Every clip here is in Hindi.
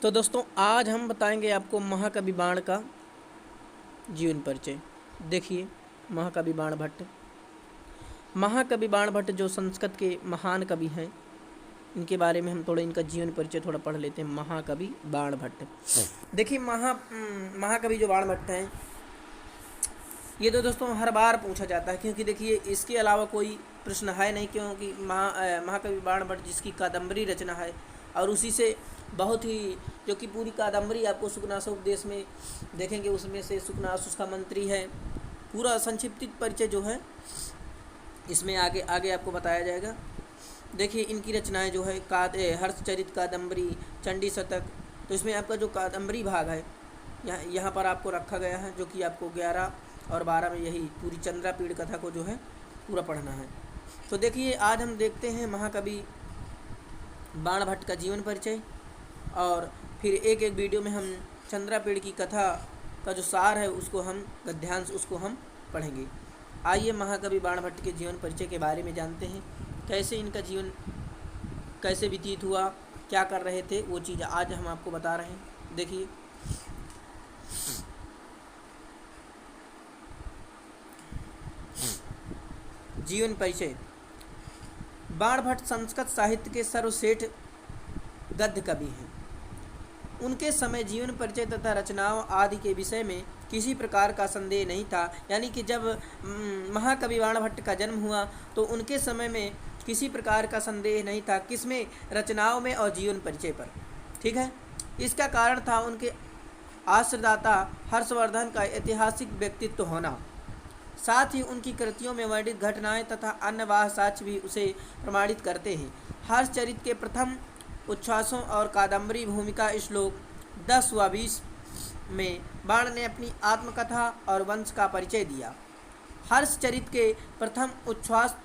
तो दोस्तों आज हम बताएंगे आपको महाकवि बाण का जीवन परिचय। देखिए, महाकवि बाण भट्ट। महाकवि बाण भट्ट जो संस्कृत के महान कवि हैं, इनके बारे में हम थोड़ा इनका जीवन परिचय थोड़ा पढ़ लेते हैं। महाकवि बाण भट्ट। देखिए, महाकवि जो बाण भट्ट हैं, ये तो दोस्तों हर बार पूछा जाता है, क्योंकि देखिए इसके अलावा कोई प्रश्न है नहीं, क्योंकि महाकवि बाण भट्ट जिसकी कादम्बरी रचना है और उसी से बहुत ही जो कि पूरी कादम्बरी आपको सुकनासो उपदेश में देखेंगे, उसमें से सुकनास उसका मंत्री है। पूरा संक्षिप्त परिचय जो है इसमें आगे आगे आपको बताया जाएगा। देखिए इनकी रचनाएं जो है हर्षचरित, कादम्बरी, चंडी शतक। तो इसमें आपका जो कादम्बरी भाग है यहाँ पर आपको रखा गया है, जो कि आपको 11 और 12 में यही पूरी चंद्रापीड़ कथा को जो है पूरा पढ़ना है। तो देखिए आज हम देखते हैं महाकवि बाण भट्ट का जीवन परिचय, और फिर एक एक वीडियो में हम चंद्रापीड़ की कथा का जो सार है उसको हम गद्यांश उसको हम पढ़ेंगे। आइए महाकवि बाण भट्ट के जीवन परिचय के बारे में जानते हैं, कैसे इनका जीवन कैसे व्यतीत हुआ, क्या कर रहे थे, वो चीज़ आज हम आपको बता रहे हैं। देखिए जीवन परिचय। बाण भट्ट संस्कृत साहित्य के सर्वश्रेष्ठ गद्य कवि हैं। उनके समय जीवन परिचय तथा रचनाओं आदि के विषय में किसी प्रकार का संदेह नहीं था। यानी कि जब महाकवि बाण भट्ट का जन्म हुआ तो उनके समय में किसी प्रकार का संदेह नहीं था, किसमें? रचनाओं में और जीवन परिचय पर। ठीक है, इसका कारण था उनके आश्रयदाता हर्षवर्धन का ऐतिहासिक व्यक्तित्व होना। साथ ही उनकी कृतियों में वर्णित घटनाएं तथा अन्य वाह साक्ष्य भी उसे प्रमाणित करते हैं। हर्षचरित के प्रथम उच्छ्वासों और कादम्बरी भूमिका श्लोक 10 व 20 में बाण ने अपनी आत्मकथा और वंश का परिचय दिया। हर्षचरित के प्रथम उच्छ्वास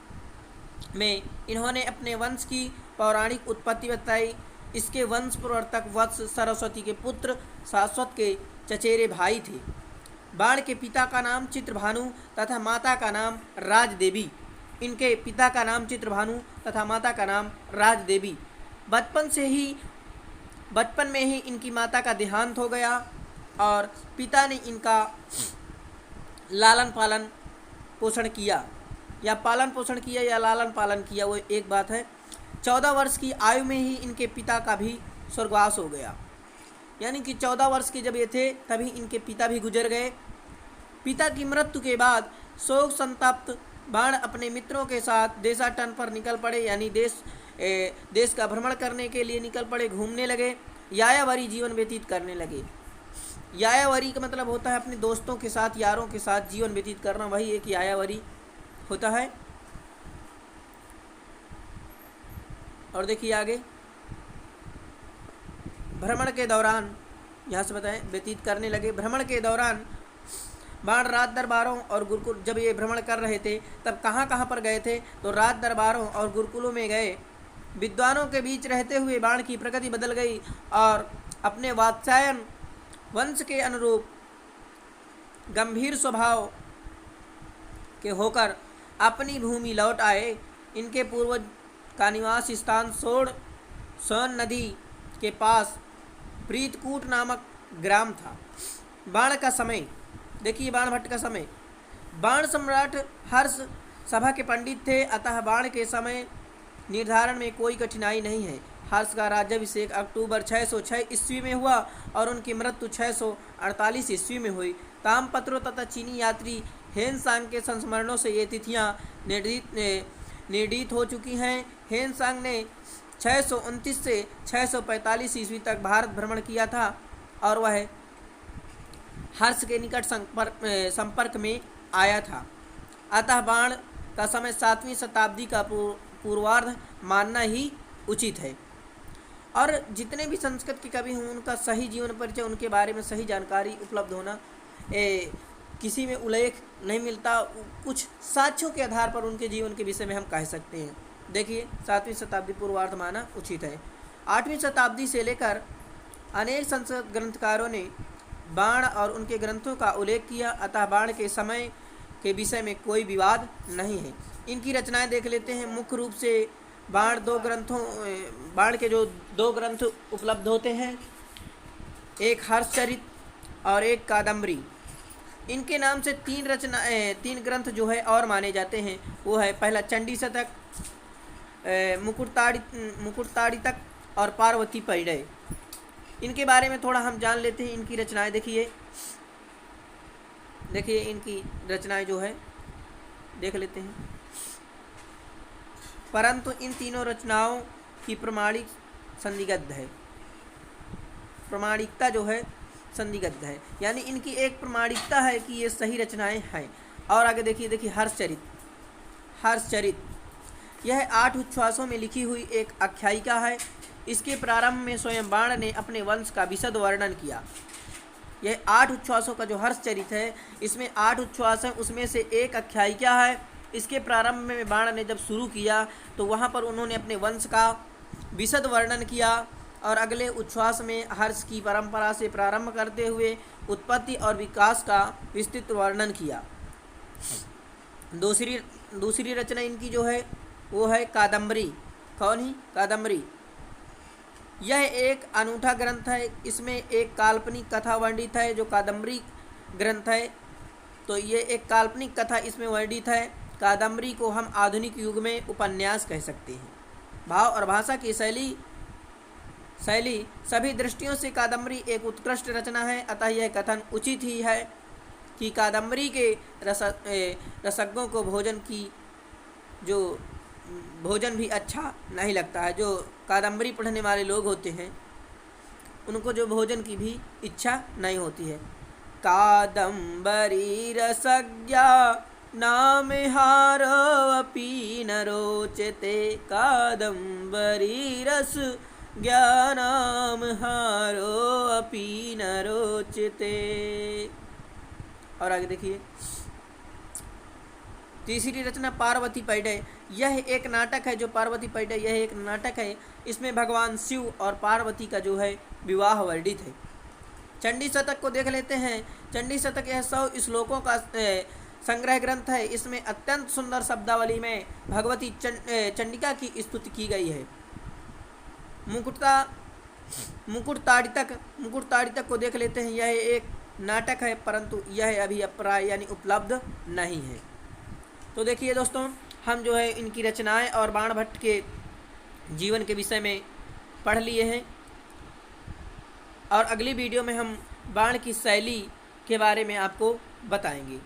में इन्होंने अपने वंश की पौराणिक उत्पत्ति बताई। इसके वंश प्रवर्तक वत्स सरस्वती के पुत्र शाश्वत के चचेरे भाई थे। बाण के पिता का नाम चित्रभानु तथा माता का नाम राजदेवी। इनके पिता का नाम चित्रभानु तथा माता का नाम राजदेवी। बचपन में ही इनकी माता का देहांत हो गया और पिता ने इनका लालन पालन पोषण किया, या पालन पोषण किया या लालन पालन किया, वो एक बात है। 14 वर्ष की आयु में ही इनके पिता का भी स्वर्गवास हो गया। यानी कि 14 वर्ष के जब ये थे तभी इनके पिता भी गुजर गए। पिता की मृत्यु के बाद शोक संतप्त बाण अपने मित्रों के साथ देशाटन पर निकल पड़े, यानी देश का भ्रमण करने के लिए निकल पड़े, घूमने लगे, यायावरी जीवन व्यतीत करने लगे। यायावरी का मतलब होता है अपने दोस्तों के साथ, यारों के साथ जीवन व्यतीत करना, वही एक यायावरी होता है। और देखिए आगे, भ्रमण के दौरान यहाँ से बताएं व्यतीत करने लगे। भ्रमण के दौरान बाण राज दरबारों और गुरुकुल, जब ये भ्रमण कर रहे थे तब कहाँ कहाँ पर गए थे? तो राज दरबारों और गुरुकुलों में गए। विद्वानों के बीच रहते हुए बाण की प्रकृति बदल गई और अपने वात्स्यायन वंश के अनुरूप गंभीर स्वभाव के होकर अपनी भूमि लौट आए। इनके पूर्वज का निवास स्थान सोन नदी के पास प्रीतकूट नामक ग्राम था। बाण का समय, देखिए बाण भट्ट का समय। बाण सम्राट हर्ष सभा के पंडित थे, अतः बाण के समय निर्धारण में कोई कठिनाई नहीं है। हर्ष का राज्याभिषेक अक्टूबर 606 ईस्वी में हुआ और उनकी मृत्यु 648 ईस्वी में हुई। तामपत्रों तथा चीनी यात्री हेनसांग के संस्मरणों से ये तिथियाँ निर्णीत हो चुकी हैं। हेनसांग ने 629 से 645 ईस्वी तक भारत भ्रमण किया था और वह हर्ष के निकट संपर्क में आया था। अतः बाण का समय 7वीं शताब्दी का पूर्वार्ध मानना ही उचित है। और जितने भी संस्कृत के कवि हों उनका सही जीवन परिचय, उनके बारे में सही जानकारी उपलब्ध होना, किसी में उल्लेख नहीं मिलता। कुछ साक्ष्यों के आधार पर उनके जीवन के विषय में हम कह सकते हैं। देखिए 7वीं शताब्दी पूर्वार्ध माना उचित है। 8वीं शताब्दी से लेकर अनेक संस्कृत ग्रंथकारों ने बाण और उनके ग्रंथों का उल्लेख किया, अतः बाण के समय के विषय में कोई विवाद नहीं है। इनकी रचनाएं देख लेते हैं। मुख्य रूप से बाण के जो 2 ग्रंथ उपलब्ध होते हैं, एक हर्षचरित और एक कादम्बरी। इनके नाम से तीन ग्रंथ जो है और माने जाते हैं। वो है पहला चंडी शतक, मुकुटताड़ितक और पार्वती परिणय। इनके बारे में थोड़ा हम जान लेते हैं। इनकी रचनाएं देखिए इनकी रचनाएं जो है देख लेते हैं। परंतु इन तीनों रचनाओं की प्रमाणिकता जो है संदिग्ध है, यानी इनकी एक प्रमाणिकता है कि ये सही रचनाएं हैं। और आगे देखिए हर्षचरित यह 8 उच्छ्वासों में लिखी हुई एक आख्यायिका है। इसके प्रारंभ में स्वयं बाण ने अपने वंश का विशद वर्णन किया। यह 8 उच्छ्वासों का जो हर्षचरित है, इसमें 8 उच्छ्वास हैं, उसमें से एक आख्यायिका है। इसके प्रारंभ में बाण ने जब शुरू किया तो वहाँ पर उन्होंने अपने वंश का विशद वर्णन किया और अगले उच्छ्वास में हर्ष की परंपरा से प्रारंभ करते हुए उत्पत्ति और विकास का विस्तृत वर्णन किया। दूसरी रचना इनकी जो है वो है कादम्बरी। कौन ही? कादम्बरी। यह एक अनूठा ग्रंथ है। इसमें एक काल्पनिक कथा वर्णित है। जो कादम्बरी ग्रंथ है तो ये एक काल्पनिक कथा इसमें वर्णित है। कादम्बरी को हम आधुनिक युग में उपन्यास कह सकते हैं। भाव और भाषा की शैली सभी दृष्टियों से कादम्बरी एक उत्कृष्ट रचना है। अतः यह कथन उचित ही है कि कादम्बरी के रसज्ञों को भोजन भी अच्छा नहीं लगता है। जो कादम्बरी पढ़ने वाले लोग होते हैं उनको जो भोजन की भी इच्छा नहीं होती है। कादम्बरी रसज्ञा नामहारोऽपि न रोचते, कादम्बरी रस ज्ञानामहारोऽपि न रोचते। और आगे देखिए तीसरी रचना पार्वती परिणय। यह एक नाटक है। जो पार्वती परिणय यह एक नाटक है। इसमें भगवान शिव और पार्वती का जो है विवाह वर्णित है। चंडी शतक को देख लेते हैं। चंडी शतक यह 100 श्लोकों का संग्रह ग्रंथ है। इसमें अत्यंत सुंदर शब्दावली में भगवती चंडिका की स्तुति की गई है। मुकुटताड़ितक को देख लेते हैं। यह एक नाटक है परंतु यह अभी अप्राय यानी उपलब्ध नहीं है। तो देखिए दोस्तों, हम जो है इनकी रचनाएं और बाण भट्ट के जीवन के विषय में पढ़ लिए हैं और अगली वीडियो में हम बाण की शैली के बारे में आपको बताएंगे।